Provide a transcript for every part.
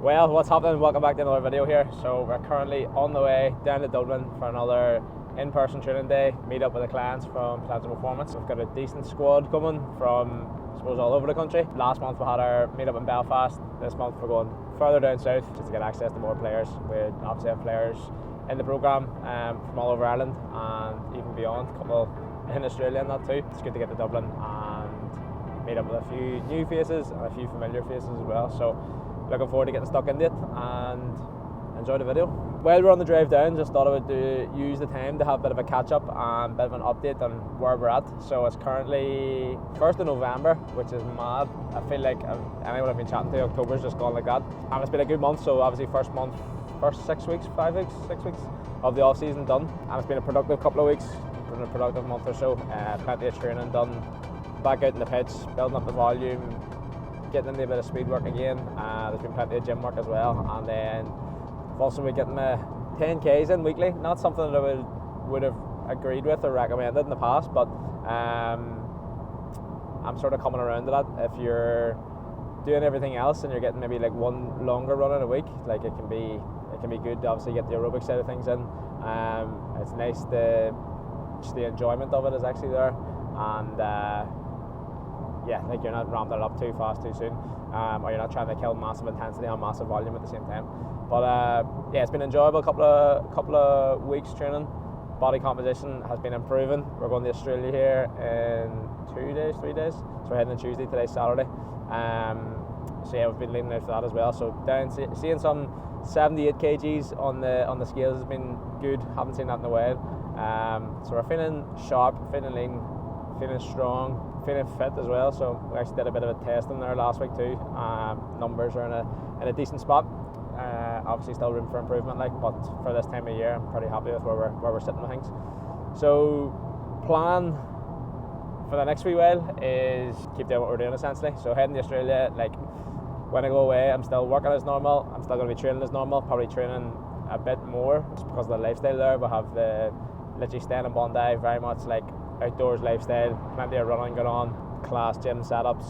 Well, what's happening? Welcome back to another video here. So we're currently on the way down to Dublin for another in-person training day, meet up with the clients from P2P Performance. We've got a decent squad coming from, I suppose, all over the country. Last month we had our meet up in Belfast. This month we're going further down south just to get access to more players. We obviously have players in the programme from all over Ireland and even beyond, a couple in Australia and that too. It's good to get to Dublin and meet up with a few new faces and a few familiar faces as well. So looking forward to getting stuck into it and enjoy the video. While we're on the drive down, just thought I would use the time to have a bit of a catch up and a bit of an update on where we're at. So it's currently 1st of November, which is mad. I feel like anyone I've been chatting to, October's just gone like that. And it's been a good month, so obviously first 6 weeks of the off-season done. And it's been a productive couple of weeks, been a productive month or so. Plenty of training done, back out in the pitch, building up the volume, getting into a bit of speed work again. There's been plenty of gym work as well, and then I've also been getting my 10Ks in weekly. Not something that I would have agreed with or recommended in the past, but I'm sort of coming around to that. If you're doing everything else and you're getting maybe like one longer run in a week, like it can be good to obviously get the aerobic side of things in. It's nice just the enjoyment of it is actually there, and yeah, like you're not ramping it up too fast too soon, or you're not trying to kill massive intensity on massive volume at the same time. But yeah, it's been enjoyable. Couple of weeks training. Body composition has been improving. We're going to Australia here in 3 days. So we're heading on Tuesday, today's Saturday. So yeah, we've been leading out for that as well. So down seeing some 78 kgs on the scales has been good. Haven't seen that in a while. So we're feeling sharp, feeling lean, feeling strong, feeling fit as well. So we actually did a bit of a test in there last week too. Numbers are in a decent spot. Obviously still room for improvement, but for this time of year I'm pretty happy with where we're sitting with things. So plan for the next wee while is keep doing what we're doing essentially. So heading to Australia, when I go away I'm still working as normal, I'm still going to be training as normal, probably training a bit more just because of the lifestyle there. We have literally staying in Bondi, very much like outdoors lifestyle, plenty of running going on, class gym setups,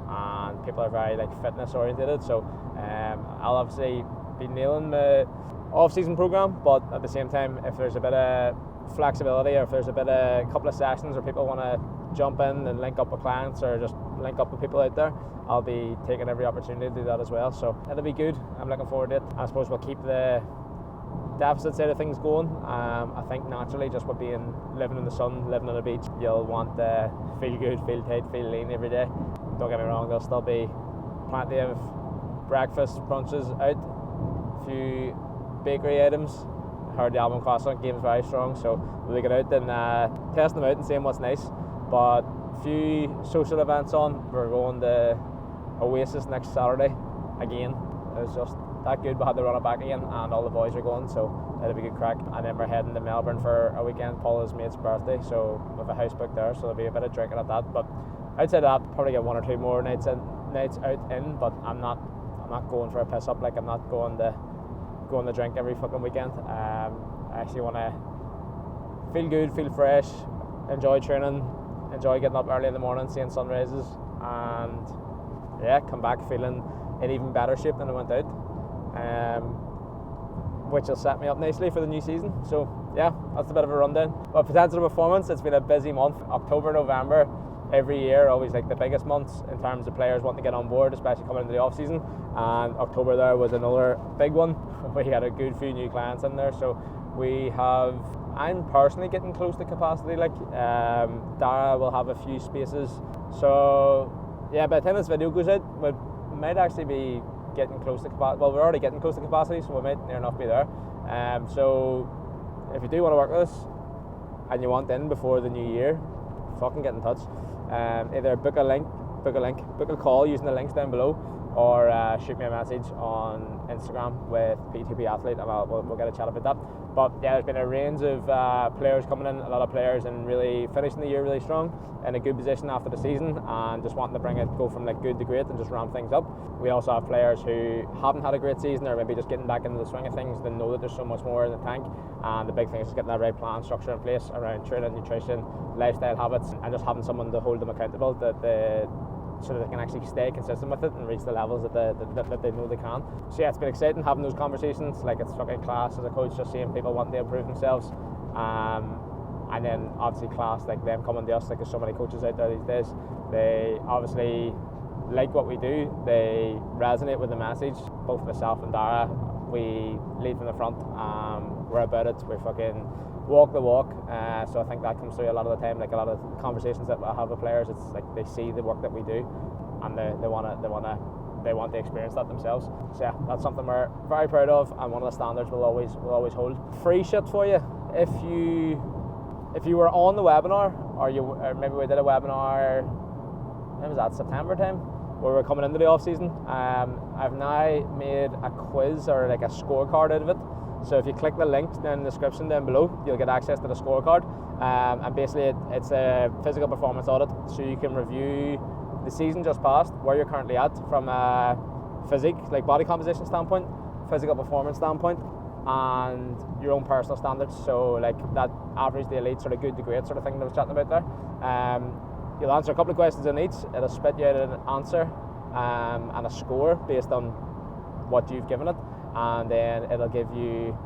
and people are very fitness orientated. So I'll obviously be nailing the off-season program, but at the same time, if there's a bit of flexibility, or if there's a couple of sessions where people want to jump in and link up with clients or just link up with people out there, I'll be taking every opportunity to do that as well. So it'll be good. I'm looking forward to it. I suppose we'll keep the deficit side of things going. I think naturally, just with living in the sun, living on the beach, you'll want to feel good, feel tight, feel lean every day. Don't get me wrong, there'll still be plenty of breakfast, brunches out, a few bakery items. I heard the Album Croissant game is very strong, so we'll get out and test them out and seeing what's nice. But a few social events on. We're going to Oasis next Saturday again. It's just that good. We had to run it back again, and all the boys are going, so it'll be a good crack. And then we're heading to Melbourne for a weekend, Paula's mate's birthday, so we have a house booked there, so there'll be a bit of drinking at that. But outside of that, probably get one or two more nights out in, but I'm not going for a piss up. I'm not going to drink every fucking weekend. I actually want to feel good, feel fresh, enjoy training, enjoy getting up early in the morning, seeing sunrises, and yeah, come back feeling in even better shape than I went out, which will set me up nicely for the new season. So yeah, that's a bit of a rundown. But P2P Performance, it's been a busy month. October, November, every year always the biggest months in terms of players wanting to get on board, especially coming into the off season. And October there was another big one. We had a good few new clients in there, so I'm personally getting close to capacity. Dara will have a few spaces. So yeah, by the time this video goes out, we might actually be getting close to capacity. Well, we're already getting close to capacity, so we might near enough be there. So if you do want to work with us and you want in before the new year, fucking get in touch. Either book a call using the links down below, or shoot me a message on Instagram with P2P Athlete, and we'll get a chat about that. But yeah, there's been a range of players coming in, a lot of players, and really finishing the year really strong, in a good position after the season, and just wanting to go from good to great and just ramp things up. We also have players who haven't had a great season, or maybe just getting back into the swing of things. They know that there's so much more in the tank, and the big thing is just getting that right plan structure in place around training, nutrition, lifestyle habits, and just having someone to hold them accountable, that so that they can actually stay consistent with it and reach the levels that they know they can. So yeah, it's been exciting having those conversations. Like, it's fucking class as a coach, just seeing people wanting to improve themselves. And then obviously class, like them coming to us, like there's so many coaches out there these days. They obviously like what we do, they resonate with the message. Both myself and Dara, we lead from the front, we're about it, we fucking walk the walk, so I think that comes through a lot of the time. Like a lot of conversations that I have with players, it's like they see the work that we do and they want to experience that themselves. So yeah, that's something we're very proud of, and one of the standards we'll always hold. Free shit for you. If you were on the webinar, or maybe we did a webinar, when was that, September time, where we're coming into the off season. I've now made a quiz or like a scorecard out of it. So if you click the link in the description down below, you'll get access to the scorecard. And basically it's a physical performance audit, so you can review the season just passed, where you're currently at from a physique, like body composition standpoint, physical performance standpoint, and your own personal standards. So like that average, the elite, sort of good to great sort of thing that I was chatting about there. You'll answer a couple of questions in each. It'll spit you out an answer and a score based on what you've given it, and then it'll give you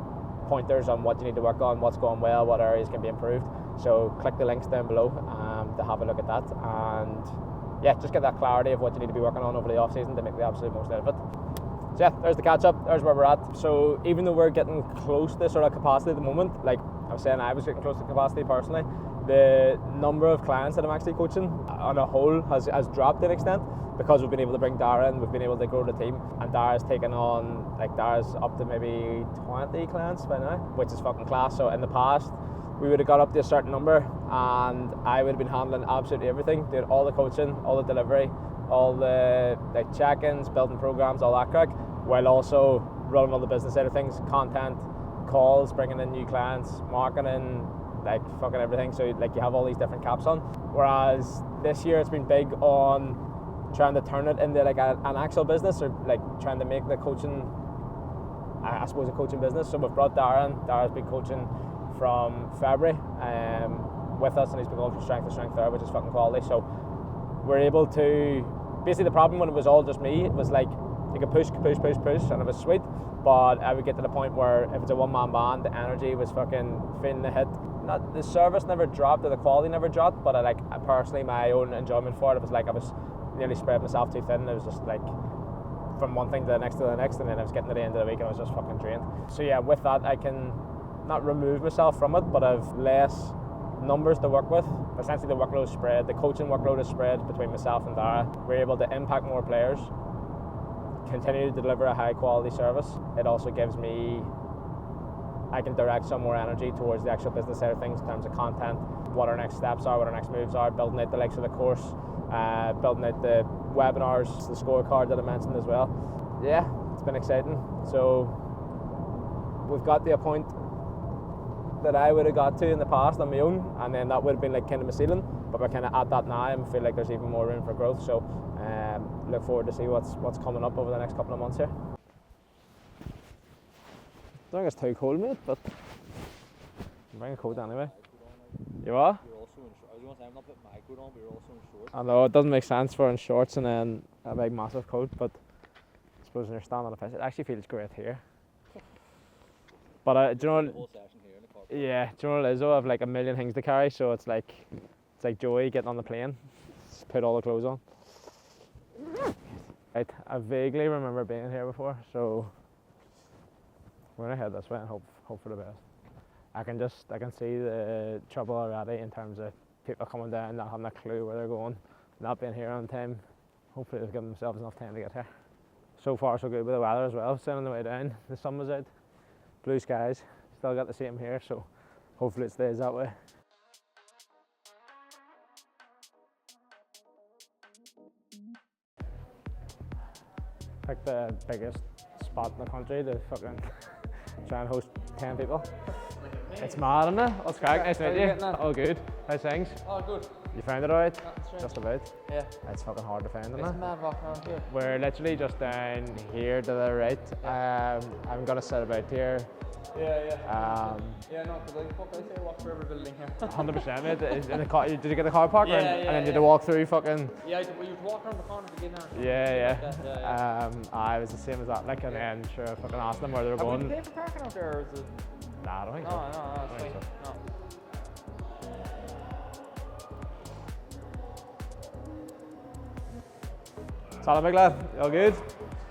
pointers on what you need to work on, what's going well, what areas can be improved. So click the links down below to have a look at that, and yeah, just get that clarity of what you need to be working on over the off season to make the absolute most out of it. So yeah, there's the catch up, there's where we're at. So even though we're getting close to sort of capacity at the moment, like I was saying, I was getting close to capacity personally, the number of clients that I'm actually coaching on a whole has dropped to an extent, because we've been able to bring Dara in, we've been able to grow the team, and Dara's taken on, like Dara's up to maybe 20 clients by now, which is fucking class. So in the past, we would have got up to a certain number and I would have been handling absolutely everything, doing all the coaching, all the delivery, all the like check-ins, building programs, all that crack, while also running all the business side of things, content, calls, bringing in new clients, marketing, like fucking everything. So like you have all these different caps on. Whereas this year it's been big on trying to turn it into like an actual business, or like trying to make the coaching, I suppose, a coaching business. So we've brought Dara in. Dara's been coaching from February with us, and he's been going from strength to strength there, which is fucking quality. So we're able to, basically the problem when it was all just me, it was like you could push, and it was sweet, but I would get to the point where if it's a one-man band, the energy was fucking feeling the hit. Not, the service never dropped or the quality never dropped, but I personally, my own enjoyment for it was like I was nearly spread myself too thin. It was just like from one thing to the next, and then I was getting to the end of the week and I was just fucking drained. So yeah, with that I can not remove myself from it, but I've less numbers to work with. Essentially the workload is spread, the coaching workload is spread between myself and Dara. We're able to impact more players, continue to deliver a high quality service. It also gives me, I can direct some more energy towards the actual business side of things in terms of content, what our next steps are, what our next moves are, building out the likes of the course, building out the webinars, the scorecard that I mentioned as well. Yeah, it's been exciting. So we've got to a point that I would have got to in the past on my own, and then that would have been like kind of my ceiling, but we're kind of at that now and feel like there's even more room for growth. So look forward to see what's coming up over the next couple of months here. I think it's too cold, mate, but I'm bringing a coat anyway. You are? You're also in shorts. I was going to say, I'm not putting my coat on, but you're also in shorts. I know, it doesn't make sense for in shorts and then a big massive coat, but I suppose when you're standing on a fish, it actually feels great here. But do you know what? The whole session here in the car. Yeah, do you know what it is though? I've like a million things to carry, so it's like Joey getting on the plane. Just put all the clothes on. Right, I vaguely remember being here before, so we're gonna head this way and hope for the best. I can see the trouble already in terms of people coming down, not having a clue where they're going, not being here on time. Hopefully they'll give themselves enough time to get here. So far so good with the weather as well. Sitting on the way down, the sun was out, blue skies, still got the same here, so hopefully it stays that way. Pick the biggest spot in the country to fucking try and host 10 people. It's mad, isn't it? What's crack? Nice to meet you. Oh, good. How's things? Oh, good. You found it alright? That's right. Just about? Yeah. It's fucking hard to find, isn't It's it? mad walking around here. We're literally just down here to the right. I'm gonna sit about here. Yeah, no, because I say walk through every building here. 100%, mate. In the car, did you get the car park? Yeah, and then did you walk through fucking... Yeah, you walk around the corner to get there. Yeah. I was the same as that, like, and then sure, I fucking asked them where they were going. Have we paid for parking out there, or is it? Nah, I don't think so. No, I it's don't think fine. so. No. Solid, big lad. You all good?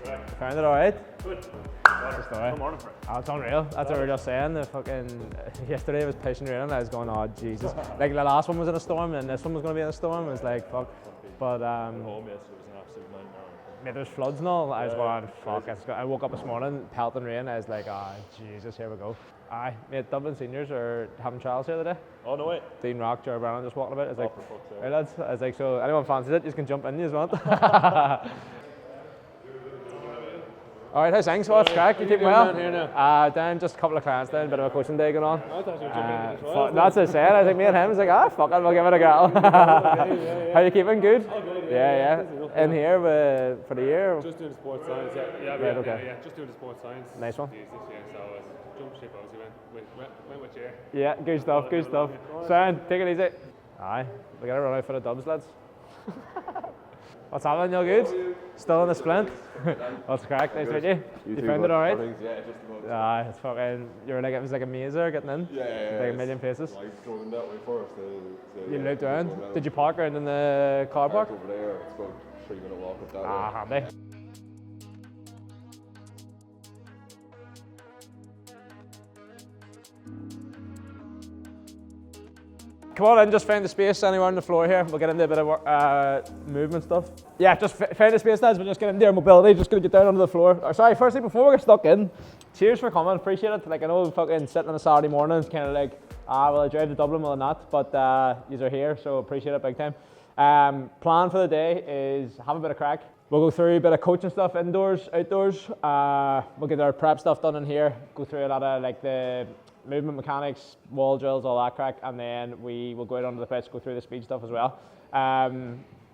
Correct. You found it alright? Good. That's the story. Good morning, Frank. Oh, it's unreal. That's what we were just saying. The fucking yesterday was pushing rain and I was going, oh Jesus. Like the last one was in a storm and this one was going to be in a storm. It was like fuck. But Home yesterday was an absolute nightmare. mate, there's floods and all. I was going, fuck. I woke up this morning, pelting rain. I was like, oh Jesus, here we go. Aye, mate, Dublin seniors are having trials here today. Oh, no way. Dean Rock, Jared Brown just walking about. I was like, Oh, for fuck's sake. hey lads. I was like, so anyone fancies it, you can jump in, you just want. All right, how's things? What's crack? You keeping well? Down just a couple of clients down, bit of a coaching day going on. I thought you were jumping in as well. That's what I said. I was like, me and him was like, fuck it, we'll give it a go. How you keeping? Good? Oh, good, Yeah. In here for the year? Just doing the sports science, yeah. Right, okay. Yeah, just doing the sports science. Nice one. Thesis, yeah, so jump ship obviously went with you. Yeah, good stuff, good stuff. Sound, take it easy. Aye, we gotta run out for the dubs, lads. What's happening? You all good? Still in the splint? What's crack? Nice to meet you. You found it alright? Yeah, just about. Aye, it's fucking, you were like, it was like a mazer getting in. Yeah. Like a million places. I drove in that way first. You looked around. Did you park around in the car park? Over there, it's about 3-minute walk up that Ah, way. handy. Come on in, just find the space anywhere on the floor here. We'll get into a bit of movement stuff. Yeah, just find the space, lads. We'll just get into your mobility. Just gonna get down onto the floor. Sorry, firstly, before we get stuck in, cheers for coming. Appreciate it. Like, I know fucking sitting on a Saturday morning, it's kind of like, will I drive to Dublin, will I not? But yous are here, so appreciate it big time. Plan for the day is have a bit of crack. We'll go through a bit of coaching stuff indoors, outdoors. We'll get our prep stuff done in here. Go through a lot of like the movement mechanics, wall drills, all that crack, and then we will go out onto the pitch, go through the speed stuff as well.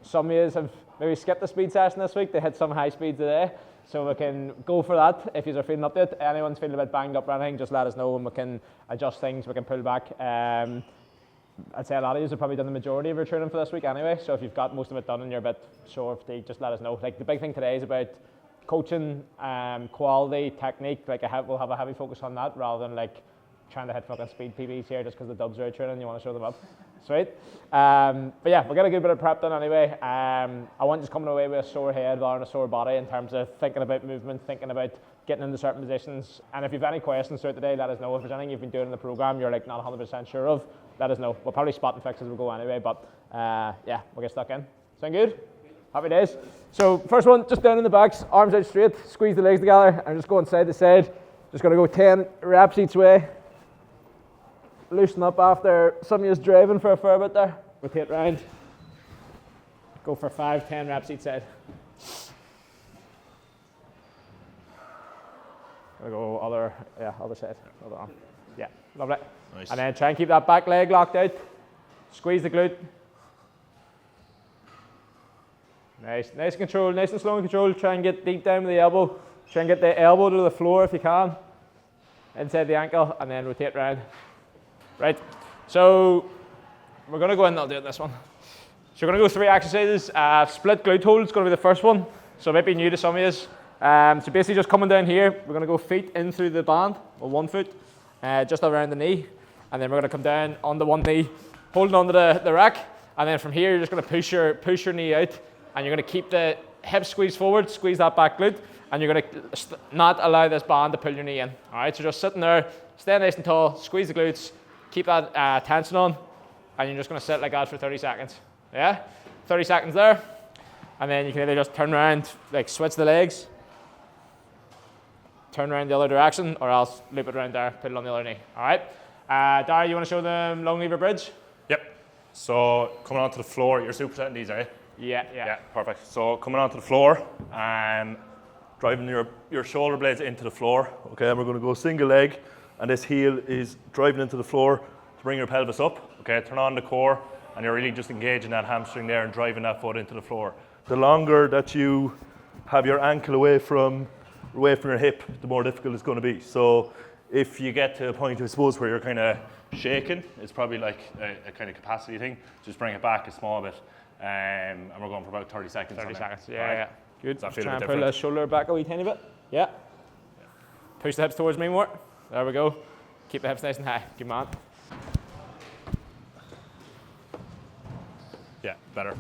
Some years have maybe skipped the speed session this week. They hit some high speed today, so we can go for that. If you are feeling up to it, anyone's feeling a bit banged up or anything, just let us know and we can adjust things, we can pull back. I'd say a lot of you have probably done the majority of your training for this week anyway, so if you've got most of it done and you're a bit sore of fatigue, just let us know. Like the big thing today is about coaching, quality, technique. Like we'll have a heavy focus on that rather than like trying to hit fucking speed PBs here just because the dubs are out training and you want to show them up. Sweet. But yeah, we'll get a good bit of prep done anyway. I want just coming away with a sore head rather than a sore body in terms of thinking about movement, thinking about getting into certain positions. And if you've any questions throughout the day, let us know. If there's anything you've been doing in the program you're like not 100% sure of, let us know. We'll probably spot and fix as we go anyway, but yeah, we'll get stuck in. Sound good? Happy days. So first one, just down in the backs, arms out straight, squeeze the legs together, and just going side to side. Just gonna go 10 reps each way. Loosen up after some of you driving for a fair bit there. Rotate round. Go for 5-10 reps each side. Gonna go other side, other arm. Yeah, lovely. Nice. And then try and keep that back leg locked out. Squeeze the glute. Nice and control, nice and slow and control. Try and get deep down with the elbow. Try and get the elbow to the floor if you can. Inside the ankle, and then rotate round. Right, so we're gonna go in and I'll do it this one. So we're gonna go 3 exercises. Split glute hold is gonna be the first one. So it might be new to some of you. So basically just coming down here, we're gonna go feet in through the band, or 1 foot, just around the knee. And then we're gonna come down on the one knee, holding onto the rack. And then from here, you're just gonna push your knee out. And you're gonna keep the hips squeezed forward, squeeze that back glute. And you're gonna not allow this band to pull your knee in. All right, so just sitting there, stay nice and tall, squeeze the glutes, keep that tension on, and you're just gonna sit like that for 30 seconds. Yeah, 30 seconds there. And then you can either just turn around, like switch the legs, turn around the other direction, or else loop it around there, put it on the other knee. All right, Dara, you wanna show them long lever bridge? Yep. So coming onto the floor, you're supersetting these, right? Yeah. Perfect. So coming onto the floor, driving your shoulder blades into the floor. Okay, and we're gonna go single leg, and this heel is driving into the floor to bring your pelvis up. Okay, turn on the core, and you're really just engaging that hamstring there and driving that foot into the floor. The longer that you have your ankle away from your hip, the more difficult it's going to be. So if you get to a point, I suppose, where you're kind of shaking, it's probably like a kind of capacity thing. Just bring it back a small bit, and we're going for about 30 seconds. 30 seconds, yeah, right. yeah. Good. Does that Just feel a try bit and pull different? the shoulder back a wee tiny bit. Yeah. Push the hips towards me more. There we go. Keep the hips nice and high. Good man. Yeah, better.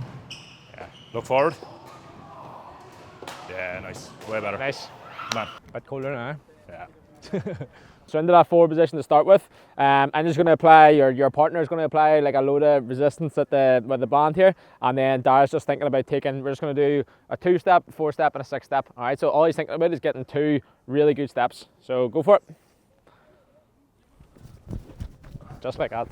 Yeah. Look forward. Yeah, nice. Way better. Nice. Come on. Bit colder now. Yeah. So into that forward position to start with, I'm just going to apply, your partner is going to apply like a load of resistance with the band here, and then Dara's just thinking about we're just going to do a 2-step, 4-step and a 6-step. All right, so all he's thinking about is getting 2 really good steps. So go for it. Just like that,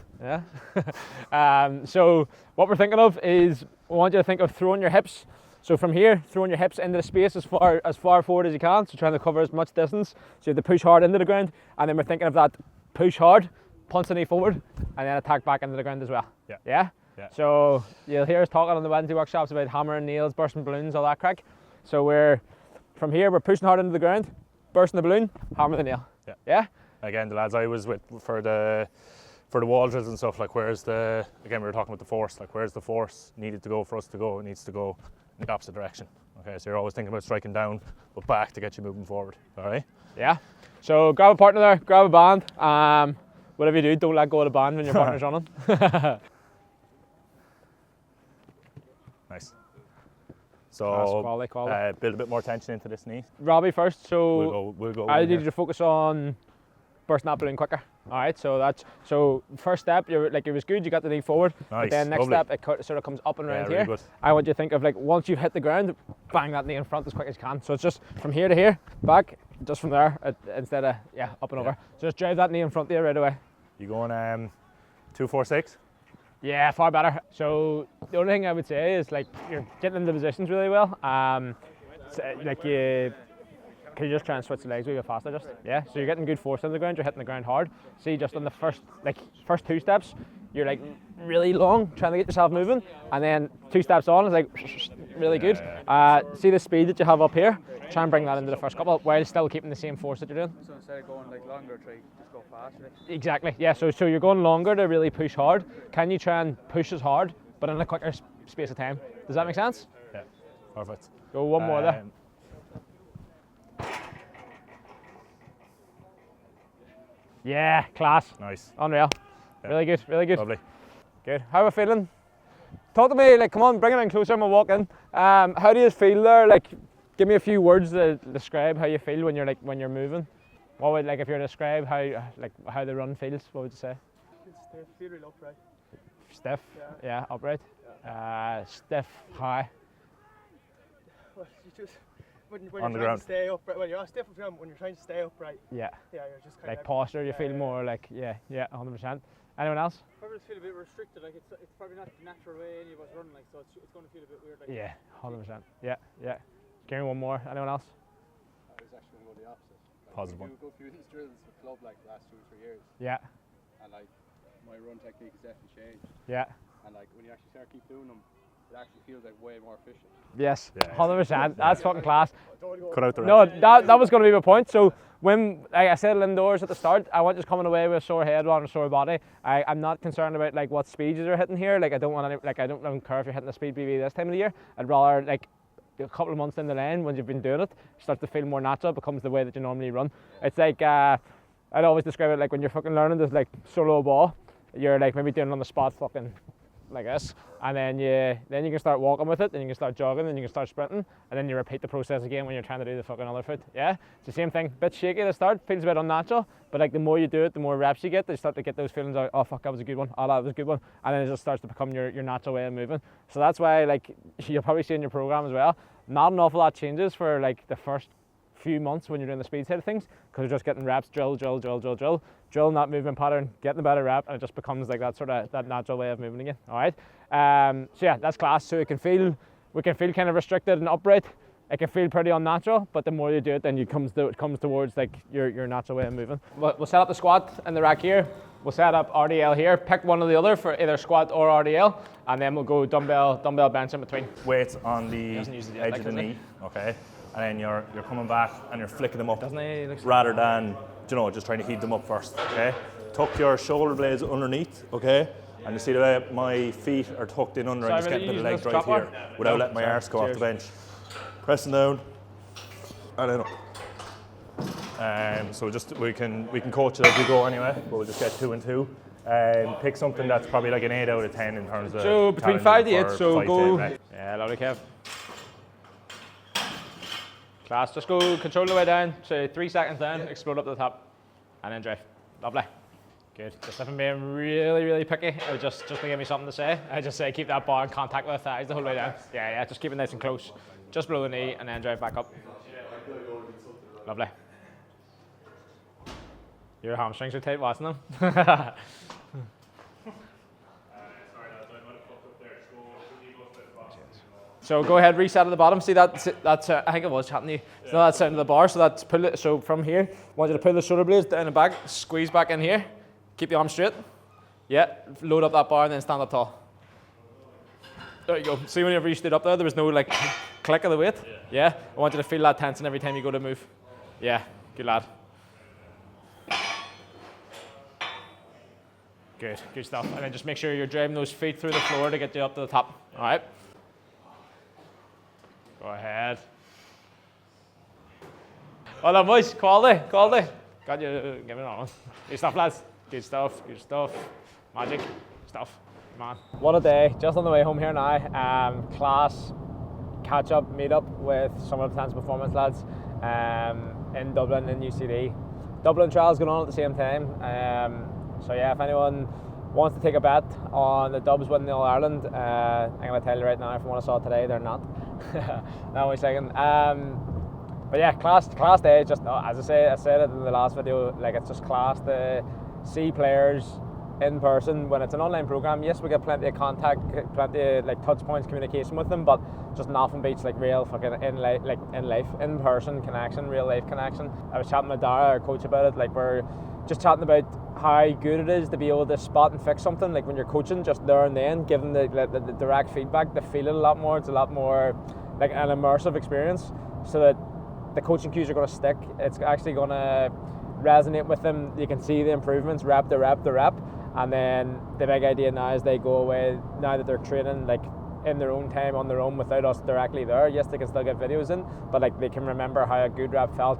yeah. So what we're thinking of is, we want you to think of throwing your hips. So from here, throwing your hips into the space as far forward as you can, so trying to cover as much distance. So you have to push hard into the ground, and then we're thinking of that push hard, punch the knee forward, and then attack back into the ground as well. Yeah. Yeah? Yeah. So you'll hear us talking on the Wednesday workshops about hammering nails, bursting balloons, all that crack. So from here, we're pushing hard into the ground, bursting the balloon, hammer the nail. Yeah. Yeah? Again, the lads I was with for the wall drills and stuff, like again, we were talking about the force, like where's the force needed to go for us to go? It needs to go in the opposite direction. Okay, so you're always thinking about striking down, but back to get you moving forward. All right? Yeah. So grab a partner there, grab a band. Whatever you do, don't let go of the band when your partner's running. Nice. So Quality. build a bit more tension into this knee. Robbie first. So We'll go. I in need here. you to focus on bursting that balloon quicker. All right. So first step, it was good. You got the knee forward. Nice, But then next lovely. step, it sort of comes up and around really here. good. I want you to think of once you've hit the ground, bang that knee in front as quick as you can. So it's just from here to here, back, just from there instead of up and over. So just drive that knee in front of you right away. You going 2, 4, 6? Yeah, far better. So the only thing I would say is you're getting into positions really well. Can you just try and switch the legs a wee bit faster? So you're getting good force on the ground. You're hitting the ground hard. See, just on the first 2 steps, you're really long, trying to get yourself moving, and then 2 steps on is really good. See the speed that you have up here. Try and bring that into the first couple while still keeping the same force that you're doing. So instead of going longer, try just go faster. Exactly. Yeah. So you're going longer to really push hard. Can you try and push as hard, but in a quicker space of time? Does that make sense? Yeah. Perfect. Go one more there. Yeah, class. Nice. Unreal. Yeah. Really good, really good. Lovely. Good. How are we feeling? Talk to me, come on, bring it in closer and we'll walk in. How do you feel there? Give me a few words to describe how you feel when you're moving. What would, if you were to describe how the run feels, what would you say? Stiff, feel really upright. Stiff? Yeah, upright. Stiff, high. Well, you just when On you're the trying ground. to stay upright. Well, you're not stiff on the ground, but when you're trying to stay upright. Yeah. Yeah, you're just kind of Posture, you feel more 100%. Anyone else? Probably just feel a bit restricted. It's probably not the natural way any of us run. So it's going to feel a bit weird. Yeah, 100%. Yeah. Give me one more. Anyone else? I was actually going to go the opposite. Positive one. You go through these drills with club the last 2 or 3 years, Yeah. and my run technique has definitely changed. Yeah. And when you actually start keep doing them, it actually feels way more efficient. Yes. Yeah. 100%. That's fucking class. Cut out the No, rest. that was going to be my point. So when, like I said indoors at the start, I want just coming away with a sore head or a sore body. I'm not concerned about what speeds you're hitting here. I don't want any, I don't care if you're hitting a speed BB this time of the year. I'd rather a couple of months in the lane when you've been doing it, start to feel more natural. It becomes the way that you normally run. It's I'd always describe it when you're fucking learning this solo ball. You're maybe doing it on the spot fucking like this, and then you can start walking with it, then you can start jogging, then you can start sprinting, and then you repeat the process again when you're trying to do the fucking other foot. Yeah, it's the same thing. Bit shaky at the start, feels a bit unnatural, but the more you do it, the more reps you get. They start to get those feelings like, oh fuck, that was a good one. Oh, that was a good one, and then it just starts to become your natural way of moving. So that's why you'll probably see in your program as well, not an awful lot changes for the first few months when you're doing the speed side of things, because you're just getting reps, drill that movement pattern, getting a better rep, and it just becomes that natural way of moving again. All right. So yeah, that's class. So we can feel kind of restricted and upright. it can feel pretty unnatural, but the more you do it, then it comes towards like your natural way of moving. We'll set up the squat in the rack here. We'll set up RDL here. Pick one or the other for either squat or RDL, and then we'll go dumbbell bench in between. Weights on the edge of the knee, okay? And then you're coming back and you're flicking them up, rather than just trying to heat them up first, okay? Tuck your shoulder blades underneath, okay? And you see the way my feet are tucked in under, and just getting a bit of leg drive here without letting my arse go off the bench. Pressing down and then up. So we can coach it as we go anyway, but we'll just get 2 and 2. Pick something that's probably like an 8 out of 10 in terms of. So between 5 to 8. So go. Yeah, lovely, Kev. Class. Just go control the way down. So 3 seconds down, explode up to the top, and then drive. Lovely. Good. Just if I'm being really, really picky, or just to give me something to say, I just say keep that bar in contact with the thighs the whole way down. Yeah, just keep it nice and close. Just below the knee, and then drive back up. Lovely. Your hamstrings are tight watching them. So go ahead, reset at the bottom. See that's I think it was chatting to you. So that's down to the bar. So that's pull it. So from here, I want you to pull the shoulder blades down and back, squeeze back in here, keep the arm straight. Yeah, load up that bar and then stand up tall. There you go. See whenever you stood up there was no like click of the weight. Yeah. I want you to feel that tension every time you go to move. Yeah, good lad. Good stuff. And then just make sure you're driving those feet through the floor to get you up to the top. All right. Go ahead. Well done, boys. Quality. Got you. Give me that one. Good stuff, lads. Good stuff. Magic stuff. Man. What a day. Just on the way home here now. Class catch up, meet up with some of the Plans Performance lads in Dublin in UCD. Dublin trials going on at the same time. So yeah, if anyone wants to take a bet on the Dubs winning the All Ireland, I'm going to tell you right now, from what I saw today, they're not. No, wait a second. But yeah, class day. Just as I said it in the last video, like it's just class to see players in person when it's an online program. Yes, we get plenty of contact, plenty of like touch points, communication with them, but just nothing beats like real fucking in person connection, real life connection. I was chatting with Dara, our coach, about it. Like we're just chatting about how good it is to be able to spot and fix something. Like when you're coaching, just there and then, giving the direct feedback, to feel it a lot more. It's a lot more like an immersive experience, so that the coaching cues are going to stick. It's actually going to resonate with them. You can see the improvements, rep to rep. And then the big idea now is they go away, now that they're training like in their own time, on their own, without us directly there. Yes, they can still get videos in, but like they can remember how a good rep felt,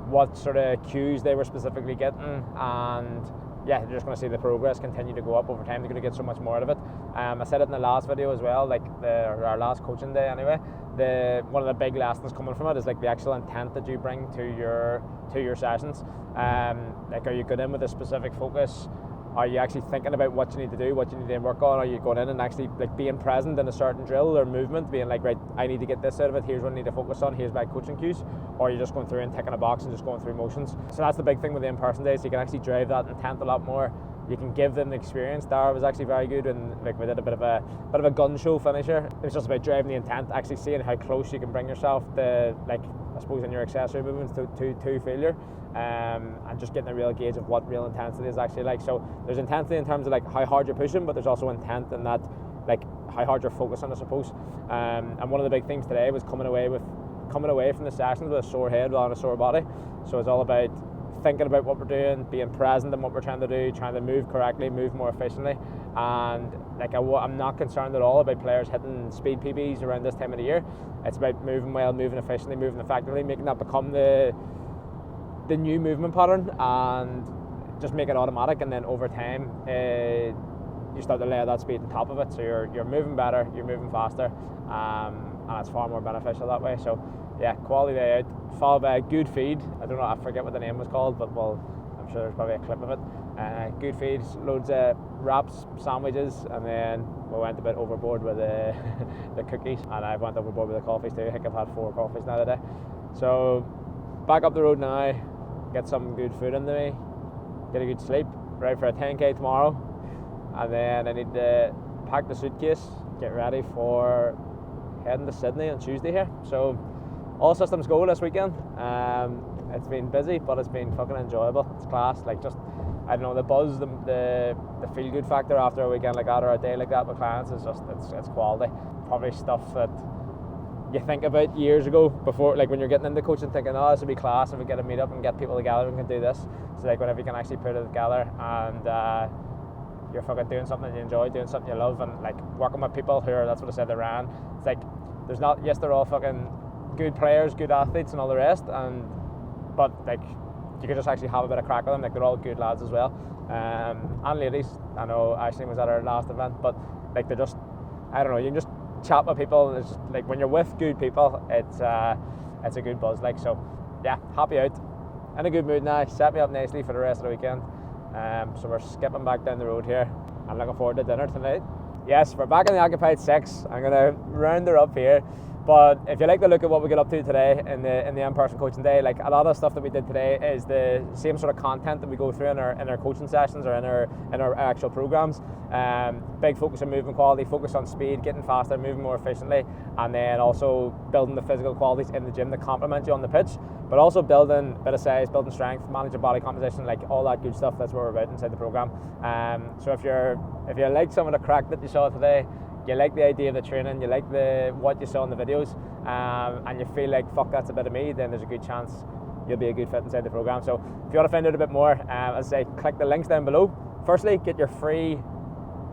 what sort of cues they were specifically getting, and yeah, they're just going to see the progress continue to go up over time. They're going to get so much more out of it. I said it in the last video as well, like our last coaching day anyway. One of the big lessons coming from it is like the actual intent that you bring to your sessions. Like, are you going in with a specific focus? Are you actually thinking about what you need to do, what you need to work on? Are you going in and actually like being present in a certain drill or movement, being like, right, I need to get this out of it, here's what I need to focus on, here's my coaching cues? Or are you just going through and ticking a box and just going through motions? So that's the big thing with the in-person days. You can actually drive that intent a lot more. You can give them the experience. Dara was actually very good, and like we did a bit of a gun show finisher. It was just about driving the intent, actually seeing how close you can bring yourself to, like, I suppose in your accessory movements to failure, and just getting a real gauge of what real intensity is actually like. So there's intensity in terms of like how hard you're pushing, but there's also intent in that, like how hard you're focusing, I suppose. And one of the big things today was coming away from the sessions with a sore head on a sore body. So it's all about thinking about what we're doing, being present in what we're trying to do, trying to move correctly, move more efficiently. And like I'm not concerned at all about players hitting speed PBs around this time of the year. It's about moving well, moving efficiently, moving effectively, making that become the new movement pattern, and just make it automatic. And then over time, you start to layer that speed on top of it. So you're moving better, you're moving faster, and it's far more beneficial that way. So yeah, quality day out, followed by a good feed. I don't know, I forget what the name was called, but well, I'm sure there's probably a clip of it. Good feeds, loads of wraps, sandwiches, and then we went a bit overboard with the cookies, and I went overboard with the coffees too. I think I've had 4 coffees now today. So back up the road now, get some good food into me, get a good sleep, ready for a 10k tomorrow, and then I need to pack the suitcase, get ready for heading to Sydney on Tuesday here. So all systems go this weekend. It's been busy, but it's been fucking enjoyable. It's class. Like, just, I don't know, the buzz, the feel good factor after a weekend like that or a day like that with clients is just, it's quality. Probably stuff that you think about years ago before, like when you're getting into coaching, thinking, oh, this would be class if we get a meet up and get people together and can do this. So like whenever you can actually put it together and you're fucking doing something you enjoy, doing something you love, and like working with people who are, that's what I said, they ran. It's like, there's not, yes, they're all fucking good players, good athletes and all the rest, but like you could just actually have a bit of crack with them. Like, they're all good lads as well, and ladies. I know Ashley was at our last event, but like, they're just, I don't know, you can just chat with people. It's just, like, when you're with good people, it's a good buzz. Like, so yeah, happy out, in a good mood now. Set me up nicely for the rest of the weekend. So we're skipping back down the road here. I'm looking forward to dinner tonight. Yes, we're back in the Occupied 6. I'm gonna round her up here. But if you like to look at what we get up to today in the in-person coaching day, like, a lot of stuff that we did today is the same sort of content that we go through in our coaching sessions or in our actual programs. Big focus on movement quality, focus on speed, getting faster, moving more efficiently, and then also building the physical qualities in the gym that complement you on the pitch, but also building a bit of size, building strength, managing body composition, like all that good stuff. That's what we're about inside the program. So if you like some of the crack that you saw today, you like the idea of the training, you like what you saw in the videos, and you feel like, fuck, that's a bit of me, then there's a good chance you'll be a good fit inside the program. So if you want to find out a bit more, as I say, click the links down below. Firstly, get your free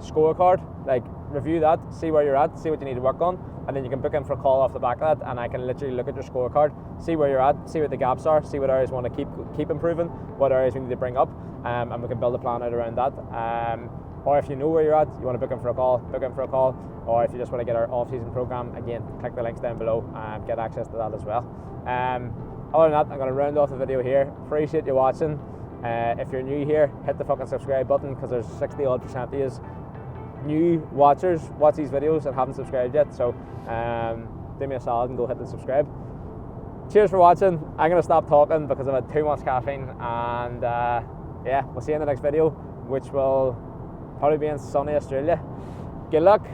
scorecard, like, review that, see where you're at, see what you need to work on, and then you can book in for a call off the back of that, and I can literally look at your scorecard, see where you're at, see what the gaps are, see what areas you want to keep improving, what areas we need to bring up, and we can build a plan out around that. Or if you know where you're at, you want to book in for a call, or if you just want to get our off-season program, again, click the links down below and get access to that as well. Other than that, I'm going to round off the video here. Appreciate you watching. If you're new here, hit the fucking subscribe button, because there's 60% of you new watchers watch these videos and haven't subscribed yet, so do me a solid and go hit the subscribe. Cheers for watching. I'm going to stop talking because I've had too much caffeine, and yeah, we'll see you in the next video, which will probably be in sunny Australia. Good luck.